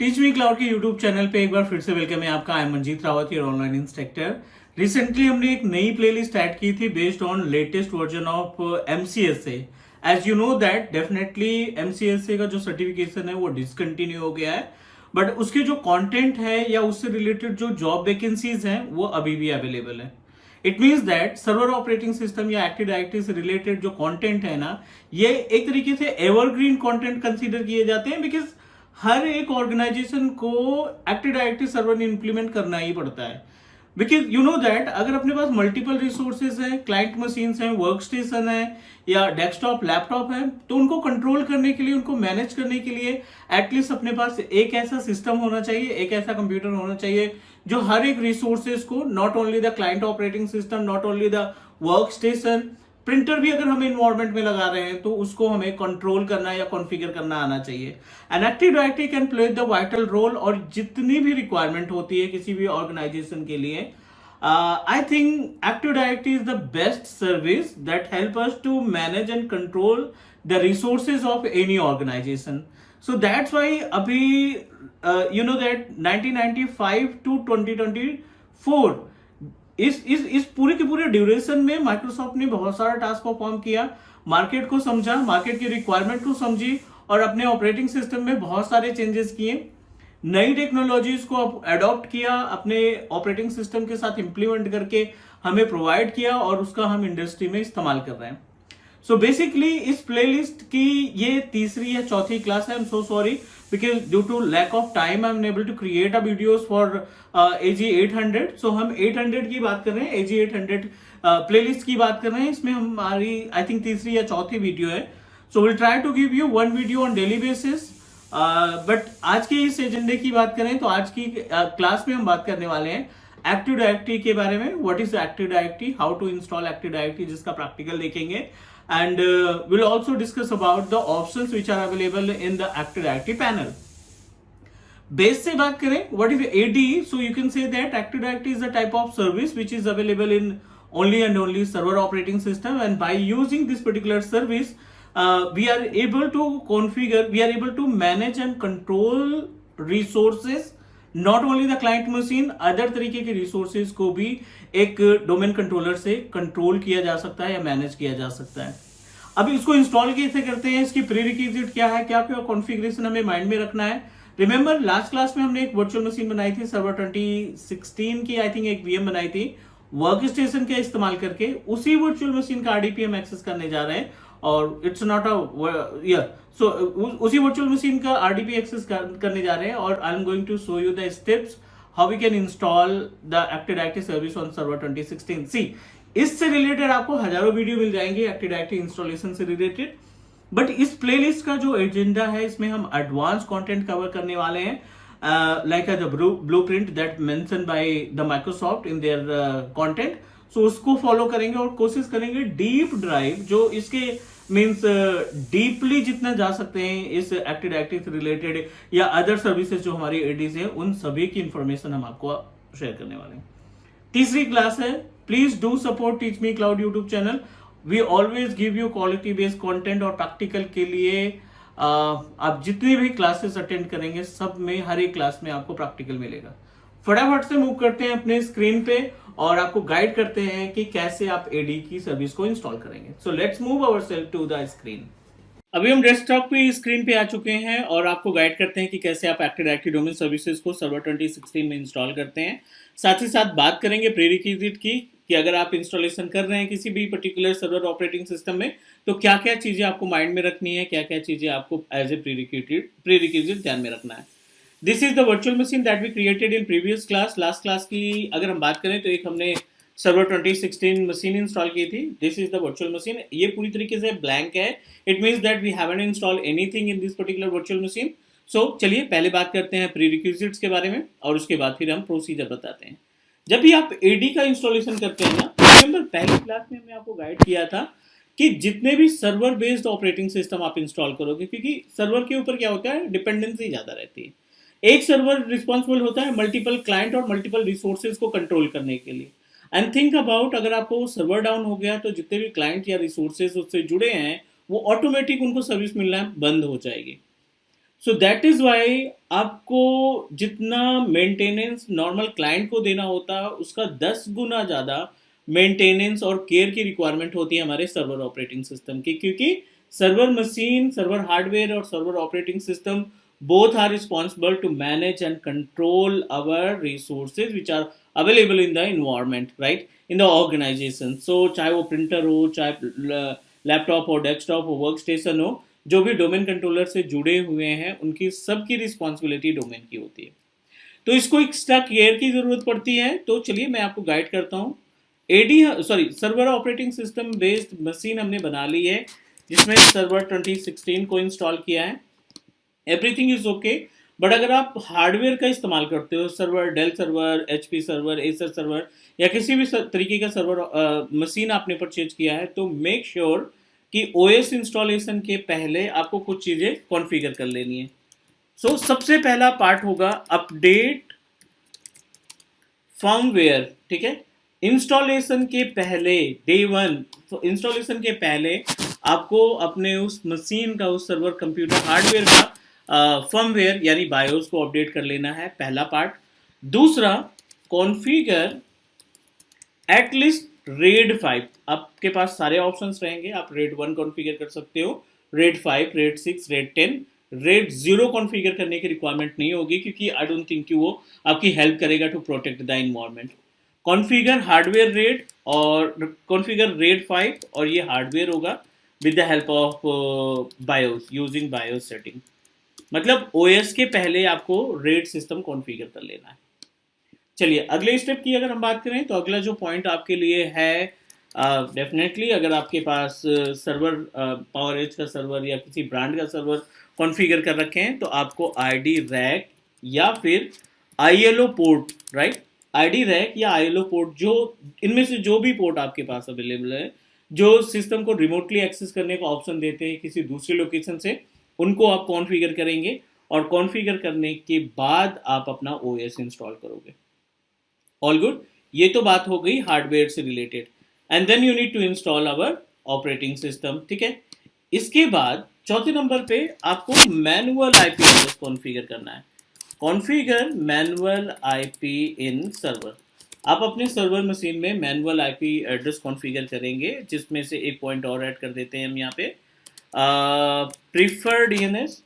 Teach me cloud के YouTube channel पे एक बार फिर से वेलकम है आपका। I am Manjeet Rawat, your online instructor. Recently हमने एक नई प्लेलिस्ट ऐड की थी based on latest version of MCSA. As you know that definitely MCSA का जो सर्टिफिकेशन है वो डिसकंटिन्यू हो गया है, बट उसके जो कंटेंट है या उससे रिलेटेड जो जॉब वैकेंसीज हैं वो अभी भी अवेलेबल है। It means that server operating system या एक्टिव डायरेक्टरी से रिलेटेड जो कंटेंट है ना, ये एक तरीके से एवरग्रीन कंटेंट कंसीडर किए जाते हैं, बिकॉज हर एक ऑर्गेनाइजेशन को एक्टिव डायरेक्टरी सर्वर इंप्लीमेंट करना ही पड़ता है। बिकॉज यू नो दैट अगर अपने पास मल्टीपल रिसोर्सेज हैं, क्लाइंट मशीन्स हैं, वर्क स्टेशन है या डेस्कटॉप लैपटॉप है, तो उनको कंट्रोल करने के लिए, उनको मैनेज करने के लिए एटलीस्ट अपने पास एक ऐसा सिस्टम होना चाहिए, एक ऐसा कंप्यूटर होना चाहिए जो हर एक रिसोर्सेज को, not only the client operating system, not only the work station, printer भी अगर हम इन्वायरमेंट में लगा रहे हैं तो उसको हमें कंट्रोल करना या कॉन्फ़िगर करना आना चाहिए। And active directory can play the vital role, और जितनी भी रिक्वायरमेंट होती है किसी भी ऑर्गेनाइजेशन के लिए, I think active directory is the best service that help us to manage and control the resources of any organisation. So that's why अभी यू नो दैट 1995 टू 2024 इस पूरे के पूरे ड्यूरेशन में माइक्रोसॉफ्ट ने बहुत सारा टास्क परफॉर्म किया, मार्केट को समझा, मार्केट की रिक्वायरमेंट को समझी और अपने ऑपरेटिंग सिस्टम में बहुत सारे चेंजेस किए, नई टेक्नोलॉजीज को अडॉप्ट किया, अपने ऑपरेटिंग सिस्टम के साथ इंप्लीमेंट करके हमें प्रोवाइड किया और उसका हम इंडस्ट्री में इस्तेमाल कर रहे हैं। सो बेसिकली इस प्लेलिस्ट की ये तीसरी या चौथी क्लास है। I am so sorry because due to lack of time I am able to create a videos for AG 800। So हम 800 की बात कर रहे हैं, AG 800 प्लेलिस्ट की बात कर रहे हैं। इसमें हमारी आई थिंक तीसरी या चौथी वीडियो है। So will try to give you one video on daily basis. But आज के इस एजेंडे की बात करें तो आज की क्लास में हम बात करने वाले हैं एक्टिव डायरेक्टरी के बारे में। What is active directory, how to install active directory, जिसका प्रैक्टिकल देखेंगे। And we'll also discuss about the options which are available in the Active Directory panel. Base से बात करें, what is AD? So you can say that Active Directory is a type of service which is available in only and only server operating system, and by using this particular service, we are able to configure, we are able to manage and control resources, not only the client machine, other तरीके के resources को भी एक domain controller से control किया जा सकता है या मैनेज किया जा सकता है। अब इसको इंस्टॉल कैसे करते हैं, इसकी प्रीरिक्विजिट क्या है, क्या क्या कॉन्फ़िगरेशन हमें माइंड में रखना है। रिमेंबर लास्ट क्लास में हमने एक वर्चुअल मशीन बनाई थी, सर्वर 2016 की आई थिंक एक VM बनाई थी वर्क स्टेशन का इस्तेमाल करके। उसी वर्चुअल मशीन का RDP हम एक्सेस करने जा रहे हैं, और इट्स नॉट अ सो उसी वर्चुअल मशीन का RDP एक्सेस करने जा रहे हैं, और I am going to show you the steps how we can install the active directory service on server 2016। See, इससे रिलेटेड आपको हजारों वीडियो मिल जाएंगे एक्टिव डायरेक्टरी इंस्टॉलेशन से रिलेटेड, बट इस प्लेलिस्ट का जो एजेंडा है इसमें हम एडवांस कंटेंट कवर करने वाले हैं, like the blueprint that mention by the Microsoft in their content. So उसको फॉलो करेंगे और कोशिश करेंगे डीप ड्राइव, जो इसके मीन्स डीपली जितना जा सकते हैं इस एक्टिव डायरेक्टरी से रिलेटेड या अदर सर्विसेज जो हमारी एडीज है, उन सभी की इंफॉर्मेशन हम आपको शेयर करने वाले हैं। तीसरी क्लास है, please do support teach me cloud YouTube channel. We always give you quality based content, और प्रैक्टिकल के लिए आप जितनी भी क्लासेस अटेंड करेंगे सब में, हर एक क्लास में आपको प्रैक्टिकल मिलेगा। फटाफट से मूव करते हैं अपने स्क्रीन पे और आपको गाइड करते हैं कि कैसे आप एडी की सर्विस को इंस्टॉल करेंगे। So let's move ourselves to the screen. अभी हम डेस्कटॉप पे स्क्रीन पे आ चुके हैं और आपको गाइड करते हैं कि कैसे आप एक्टिव डायरेक्टरी डोमेन सर्विसेज को सर्वर 2016 में इंस्टॉल करते हैं। साथ ही साथ बात करेंगे प्रीरिक्विजिट की, कि अगर आप इंस्टॉलेशन कर रहे हैं किसी भी पर्टिकुलर सर्वर ऑपरेटिंग सिस्टम में तो क्या क्या चीजें आपको माइंड में रखनी है, क्या क्या चीजें आपको एज ए प्रीरिक्विजिट ध्यान में रखना है। This is the virtual machine that we created in previous class. Last class की अगर हम बात करें तो एक हमने सर्वर 2016 मशीन इंस्टॉल की थी। This is the virtual machine. ये पूरी तरीके से ब्लैंक है, it means that we haven't install anything in this particular virtual machine. So चलिए पहले बात करते हैं प्रीरिक्विजिट्स के बारे में, और उसके बाद फिर हम प्रोसीजर बताते हैं। जब भी आप एडी का इंस्टॉलेशन करते हैं ना, रिमेंबर पहली क्लास में हमने आपको गाइड किया था कि जितने भी सर्वर बेस्ड ऑपरेटिंग सिस्टम आप इंस्टॉल करोगे, क्योंकि सर्वर के ऊपर क्या होता है, डिपेंडेंसी ज्यादा रहती है। एक सर्वर रिस्पॉन्सिबल होता है मल्टीपल क्लाइंट और मल्टीपल रिसोर्सेज को कंट्रोल करने के लिए। एंड थिंक अबाउट, अगर आपको सर्वर डाउन हो गया तो जितने भी क्लाइंट या रिसोर्सेज उससे जुड़े हैं वो ऑटोमेटिक उनको सर्विस मिलना बंद हो जाएगी। सो दैट इज वाई आपको जितना मेंटेनेंस नॉर्मल क्लाइंट को देना होता है उसका 10 गुना ज़्यादा मेंटेनेंस और केयर की रिक्वायरमेंट होती है हमारे सर्वर ऑपरेटिंग सिस्टम की, क्योंकि सर्वर मशीन, सर्वर हार्डवेयर और server operating system both are responsible to manage and control our resources which are available in the environment, right, in the organization. So चाहे वो printer हो, चाहे laptop हो, desktop हो, work station हो, जो भी डोमेन कंट्रोलर से जुड़े हुए हैं उनकी सबकी रिस्पॉन्सिबिलिटी डोमेन की होती है। तो इसको एक्स्ट्रा केयर की जरूरत पड़ती है। तो चलिए मैं आपको गाइड करता हूँ। AD sorry server operating system based machine हमने बना ली है जिसमें सर्वर 2016 को इंस्टॉल किया है। एवरीथिंग इज ओके, बट अगर आप हार्डवेयर का इस्तेमाल करते हो, server Dell server, HP server, Acer server या किसी भी तरीके का सर्वर मशीन आपने परचेज किया है, तो मेक श्योर कि ओएस इंस्टॉलेशन के पहले आपको कुछ चीज़ें कॉन्फ़िगर कर लेनी है। सो सबसे पहला पार्ट होगा अपडेट फर्मवेयर, ठीक है। इंस्टॉलेशन के पहले, डे वन इंस्टॉलेशन के पहले आपको अपने उस मशीन का, उस सर्वर कंप्यूटर हार्डवेयर का फर्मवेयर यानी बायोस को अपडेट कर लेना है, पहला पार्ट। दूसरा, कॉन्फ़िगर एटलीस्ट रेड 5। आपके पास सारे ऑप्शंस रहेंगे, आप रेड 1 कॉन्फ़िगर कर सकते हो, red 5, red 6, red 10। Red 0 configure करने की रिक्वायरमेंट नहीं होगी क्योंकि आई डोंट थिंक कि वो आपकी हेल्प करेगा to protect the environment. Configure hardware RAID और कॉन्फ़िगर रेड 5 और ये हार्डवेयर होगा with the help of BIOS, using BIOS setting. मतलब ओएस के पहले आपको रेड सिस्टम कॉन्फ़िगर कर लेना है। चलिए अगले स्टेप की अगर हम बात करें तो अगला जो पॉइंट आपके लिए है, डेफिनेटली अगर आपके पास सर्वर पावर एज का सर्वर या किसी ब्रांड का सर्वर कॉन्फ़िगर कर रखे हैं तो आपको आईडी रैक या फिर ILO port, right, ID rack या आईएलओ पोर्ट, जो इनमें से जो भी पोर्ट आपके पास अवेलेबल है जो सिस्टम को रिमोटली एक्सेस करने का ऑप्शन देते हैं किसी दूसरी लोकेशन से, उनको आप कॉन्फ़िगर करेंगे और कॉन्फ़िगर करने के बाद आप अपना ओएस इंस्टॉल करोगे। ऑल गुड, ये तो बात हो गई हार्डवेयर से related. And then you need to install our operating system, ठीक है। इसके बाद चौथे नंबर पे आपको मैनुअल आईपी एड्रेस कॉन्फ़िगर करना है। कॉन्फ़िगर मैनुअल आईपी इन सर्वर। आप अपने सर्वर मशीन में मैनुअल आईपी एड्रेस कॉन्फ़िगर करेंगे, जिसमें से एक पॉइंट और ऐड कर देते हैं हम यहाँ पे, preferred DNS,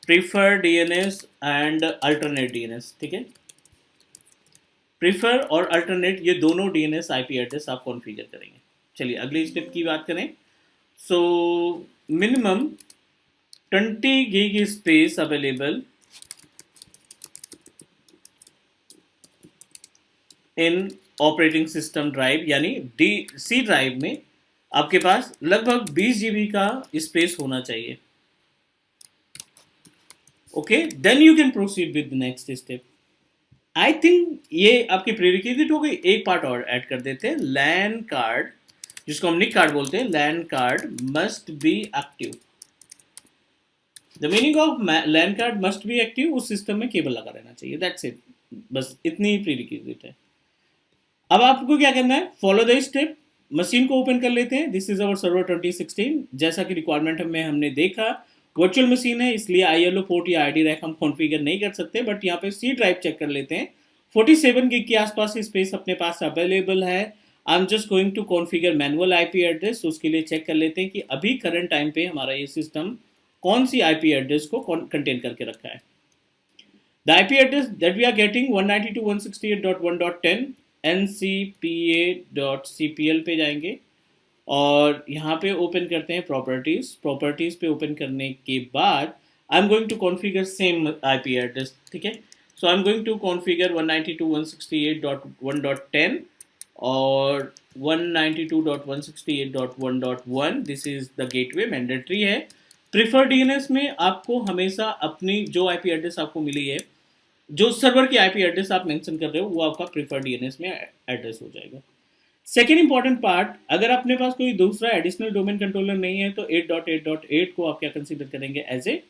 prefer DNS and alternate DNS, ठीक है। प्रीफर और अल्टरनेट ये दोनों डीएनएस आईपी एड्रेस आप कॉन्फ़िगर करेंगे। चलिए अगले स्टेप की बात करें। So minimum 20 gig space available in operating system drive, यानी सी ड्राइव में आपके पास लगभग 20 जीबी का स्पेस होना चाहिए। Okay, then you can proceed with the next step. I think ये आपकी प्रीरिक्विजिट हो गई। एक पार्ट और ऐड कर देते हैं, लैन कार्ड, जिसको हम निक कार्ड बोलते हैं। LAN card must be active. The meaning of LAN card must be active, उस सिस्टम में केबल लगा रहना चाहिए, दैट्स इट, बस इतनी ही प्रीरिक्विजिट है। अब आपको क्या करना है, फॉलो द स्टेप। मशीन को ओपन कर लेते हैं। This is our server 2016। जैसा कि रिक्वायरमेंट में हमने देखा, वर्चुअल मशीन है इसलिए आईएलओ पोर्ट या आईडी रैक हम कॉन्फ़िगर नहीं कर सकते, बट यहाँ पे सी ड्राइव चेक कर लेते हैं। 47 गिग के आसपास स्पेस अपने पास अवेलेबल है। I am just going to configure manual IP address. उसके लिए चेक कर लेते हैं कि अभी करंट टाइम पे हमारा ये सिस्टम कौन सी आईपी एड्रेस को कंटेन करके रखा है। The IP address that we are getting 192.168.1.10 ncpa.cpl पे जाएंगे और यहाँ पे ओपन करते हैं प्रॉपर्टीज। प्रॉपर्टीज पे ओपन करने के बाद I am going to configure same IP address, ठीक है। So I am going to configure 192.168.1.10 और 192.168.1.1। This is the gateway, mandatory है। प्रीफर्ड डीएनएस में आपको हमेशा अपनी जो आईपी एड्रेस आपको मिली है, जो सर्वर की आईपी एड्रेस आप मेंशन कर रहे हो, वो आपका प्रीफर्ड डीएनएस में एड्रेस हो जाएगा। सेकेंड इंपॉर्टेंट पार्ट, अगर अपने पास कोई दूसरा एडिशनल डोमेन कंट्रोलर नहीं है तो 8.8.8 को आप क्या कंसीडर करेंगे, एज ए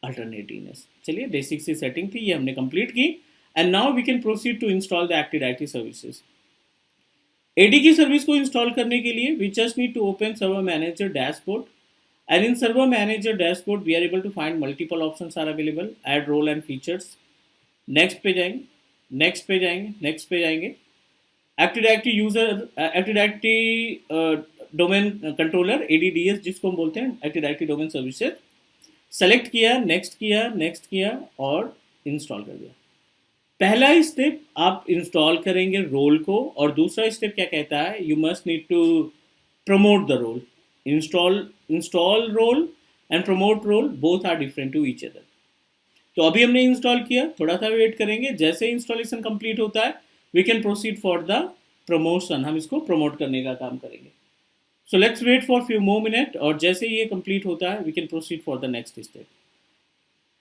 अल्टरनेट डीएनएस। चलिए बेसिक सी सेटिंग थी, ये हमने कंप्लीट की। And now we can proceed to install the active IT services. AD की सर्विस को इंस्टॉल करने के लिए we just need to open server manager dashboard. And in Server Manager dashboard, we are able to find multiple options are available. Add role and features. Next पे जाएंगे, next पे जाएंगे, next पे जाएंगे. Active directory user, active directory domain controller, ADDS जिसको हम बोलते हैं, active directory domain services. Select किया, नेक्स्ट किया, नेक्स्ट किया और इंस्टॉल कर दिया. पहला स्टेप आप इंस्टॉल करेंगे रोल को, और दूसरा स्टेप क्या कहता है, you must need to promote the role. Install role and promote role both are different to each other. तो अभी हमने इंस्टॉल किया, थोड़ा सा वेट करेंगे. जैसे इंस्टॉलेशन कंप्लीट होता है, we can proceed for the promotion. हम इसको प्रमोट करने का काम करेंगे. So let's wait for few more minute, और जैसे ये कंप्लीट होता है, we can proceed for the next step.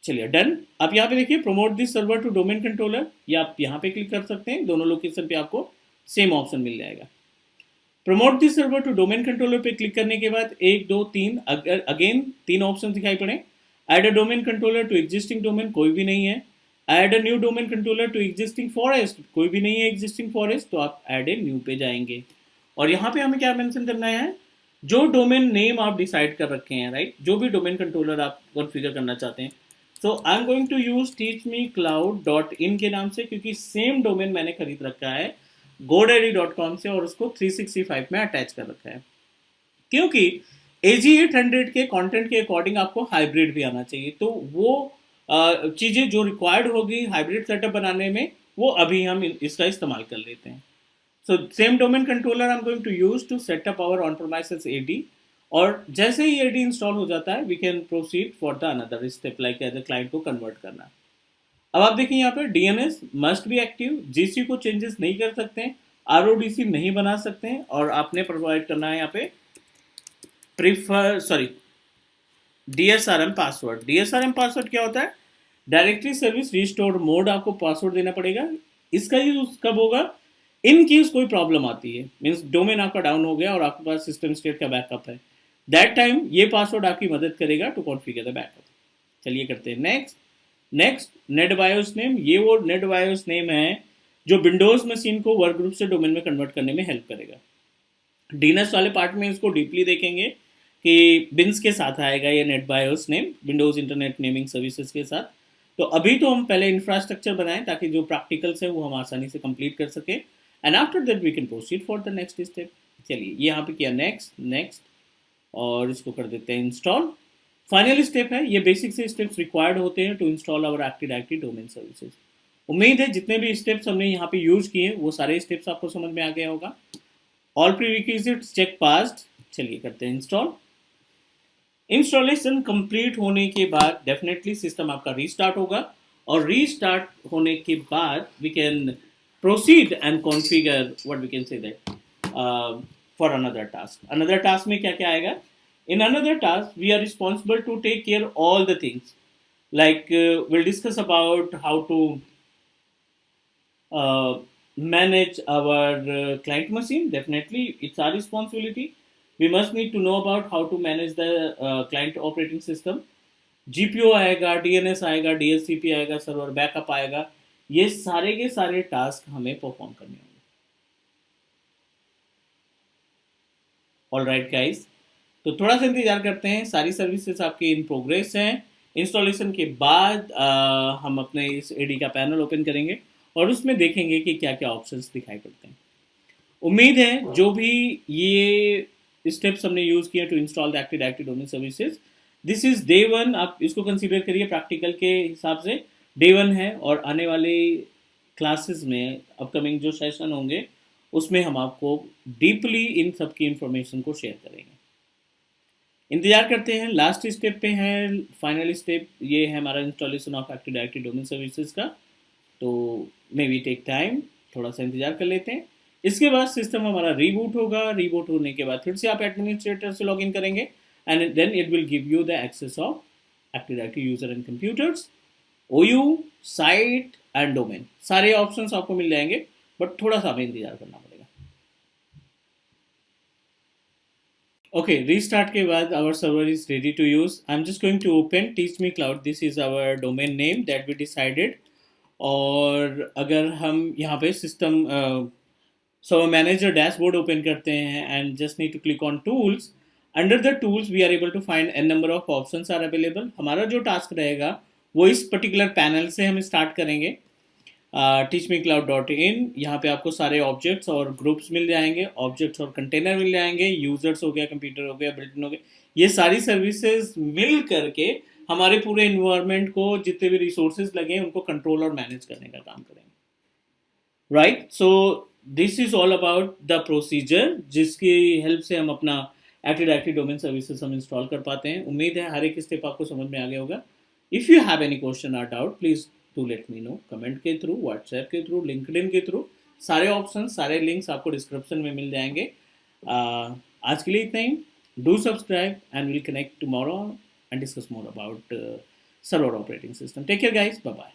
चलिए डन. आप यहाँ पे देखिए, promote this server to domain controller, या आप यहाँ पे क्लिक कर सकते हैं. दोनों लोकेशन पे आपको सेम ऑप्शन मिल जाएगा. Promote this server to domain controller पे क्लिक करने के बाद 1 2 3 अगेन 3 ऑप्शन दिखाई पड़े. Add a domain controller to existing domain, कोई भी नहीं है. Add a new domain controller to existing forest, कोई भी नहीं है एग्जिस्टिंग फॉरेस्ट, तो आप ऐड ए न्यू पे जाएंगे. और यहाँ पे हमें क्या मेंशन करना है, जो डोमेन नेम आप डिसाइड कर रखे हैं, राइट, जो भी डोमेन कंट्रोलर आप कॉन्फ़िगर करना चाहते हैं. So I am going to use teachmecloud.in के नाम से, क्योंकि सेम डोमेन मैंने खरीद रखा है godaddy.com से, और उसको 365 में अटैच कर रखा है. क्योंकि AG800 के कंटेंट के अकॉर्डिंग आपको हाइब्रिड भी आना चाहिए. तो वो चीज़ें जो रिक्वायर्ड होगी हाइब्रिड सेटअप बनाने में, वो अभी हम इसका इस्तेमाल कर लेते हैं. So same domain controller I am going to use to setup our on premises AD. और जैसे ही AD इंस्टॉल हो जाता है, we can proceed for the another step, like as a client को कन्वर्ट करना. अब आप देखिए यहाँ पर DNS must be active, GC को चेंजेस नहीं कर सकते हैं, RODC नहीं बना सकते हैं, और आपने प्रोवाइड करना है यहाँ पे DSRM पासवर्ड. DSRM पासवर्ड क्या होता है, डायरेक्टरी सर्विस रिस्टोर्ड मोड, आपको पासवर्ड देना पड़ेगा. इसका यूज कब होगा, इन केस कोई प्रॉब्लम आती है, मीन्स डोमेन आपका डाउन हो गया और आपके पास सिस्टम स्टेट का बैकअप है, दैट टाइम ये पासवर्ड आपकी मदद करेगा टू कॉन्फ़िगर द बैकअप. चलिए करते हैं next. Next, net BIOS name. ये वो नेट बायोस नेम है जो विंडोज मशीन को वर्क ग्रुप से डोमेन में कन्वर्ट करने में हेल्प करेगा. DNS वाले पार्ट में इसको डीपली देखेंगे कि बिन्स के साथ आएगा ये net BIOS name, Windows internet naming services के साथ. तो अभी तो हम पहले इंफ्रास्ट्रक्चर बनाएं, ताकि जो प्रैक्टिकल्स है वो हम आसानी से कंप्लीट कर सकें, and after that we can proceed for the next step. चलिए ये यहाँ पे किया नेक्स्ट, नेक्स्ट, और इसको कर देते हैं इंस्टॉल. फाइनल स्टेप है, ये बेसिक से स्टेप्स रिक्वायर्ड होते हैं to install our active directory domain services. उम्मीद है जितने भी स्टेप्स हमने यहाँ पे यूज किए वो सारे स्टेप्स आपको समझ में आ गया होगा. All prerequisites check passed. चलिए करते हैं इंस्टॉल. इंस्टॉलेशन कंप्लीट होने के बाद डेफिनेटली सिस्टम आपका रीस्टार्ट होगा, और रीस्टार्ट होने के बाद we can proceed and configure what we can say that for another task. Another task में क्या क्या आएगा, in another task we are responsible to take care all the things, like we'll discuss about how to manage our client machine. Definitely it's our responsibility. We must need to know about how to manage the client operating system. GPO आएगा, DNS आएगा, DHCP आएगा, server backup आएगा. ये सारे के सारे task हमें perform करने होंगे. ऑल राइट गाइज, तो थोड़ा सा इंतजार करते हैं. सारी सर्विसेज आपकी इन प्रोग्रेस हैं. इंस्टॉलेशन के बाद हम अपने इस AD का पैनल ओपन करेंगे और उसमें देखेंगे कि क्या क्या ऑप्शंस दिखाई पड़ते हैं. उम्मीद है जो भी ये स्टेप्स हमने यूज़ किए to install the active directory domain services, this is day 1. आप इसको कंसीडर करिए प्रैक्टिकल के हिसाब से डे 1 है, और आने वाले क्लासेस में अपकमिंग जो सेशन होंगे उसमें हम आपको डीपली इन सब की इंफॉर्मेशन को शेयर करेंगे. इंतजार करते हैं. लास्ट स्टेप पे है, फाइनल स्टेप ये है हमारा installation of active directory domain services का. तो मे बी टेक टाइम, थोड़ा सा इंतजार कर लेते हैं. इसके बाद सिस्टम हमारा रीबूट होगा. रीबूट होने के बाद फिर से आप एडमिनिस्ट्रेटर से लॉगिन करेंगे, and then it will give you the access of active directory user and computers, OU, site and domain. सारे ऑप्शंस आपको मिल जाएंगे, बट थोड़ा सा हमें इंतजार करना पड़ेगा. Okay, restart के बाद our server is ready to use. I'm just going to open Teach Me Cloud. This is our domain name that we decided. और अगर हम यहाँ पे system server manager dashboard open करते हैं and just need to click on tools, under the tools we are able to find an number of options are available. हमारा जो task रहेगा वो इस पर्टिकुलर पैनल से हम स्टार्ट करेंगे. teachmecloud.in. यहाँ पे आपको सारे ऑब्जेक्ट्स और ग्रुप्स मिल जाएंगे, ऑब्जेक्ट्स और कंटेनर मिल जाएंगे, यूजर्स हो गया, कंप्यूटर हो गया, बिल्ट हो गया. ये सारी सर्विसेज मिल करके हमारे पूरे इन्वायरमेंट को जितने भी रिसोर्सेज लगे उनको कंट्रोल और मैनेज करने का काम करेंगे. Right. So this is all about the procedure जिसकी हेल्प से हम अपना एक्टिव डायरेक्टरी डोमेन सर्विसेज हम इंस्टॉल कर पाते हैं. उम्मीद है हर एक स्टेप आपको समझ में आ गया होगा. If you have any question और doubt please to let me know. Comment के थ्रू, व्हाट्सएप के थ्रू, लिंक्डइन के थ्रू. सारे ऑप्शन, सारे लिंक्स आपको डिस्क्रिप्शन में मिल जाएंगे. आज के लिए इतना ही. Do subscribe and will connect tomorrow and discuss more about server operating system. Take care guys. Bye bye.